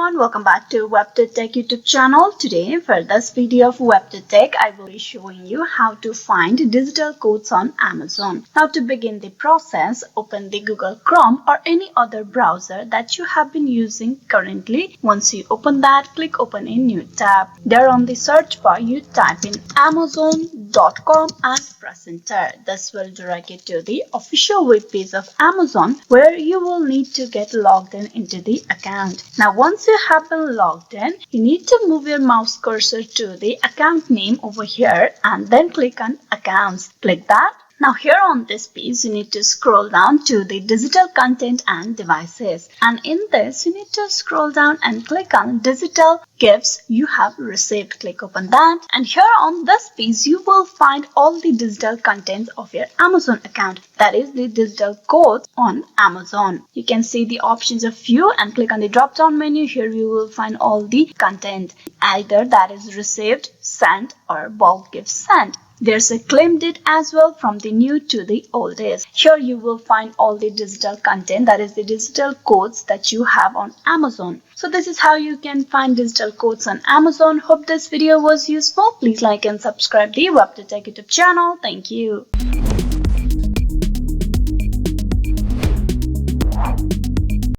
everyone, welcome back to WebToTech YouTube channel. Today for this video of WebToTech, I will be showing you how to find digital codes on Amazon. Now to begin the process, open the Google Chrome or any other browser that you have been using currently. Once you open that, click open a new tab. There on the search bar, you type in amazon.com and press enter. This will direct you to the official web page of Amazon where you will need to get logged in into the account. Now once you have been logged in, you need to move your mouse cursor to the account name over here and then click on accounts. Click that. Now here on this page, you need to scroll down to the digital content and devices. And in this, you need to scroll down and click on digital gifts you have received. Click open that. And here on this page, you will find all the digital content of your Amazon account. That is the digital codes on Amazon. You can see the options of view and click on the drop down menu. Here you will find all the content. Either that is received, sent or bulk gifts sent. There's a claim date as well from the new to the old days. Here you will find all the digital content, that is the digital codes that you have on Amazon. So this is how you can find digital codes on Amazon. Hope this video was useful. Please like and subscribe the WebToTech YouTube channel. Thank you.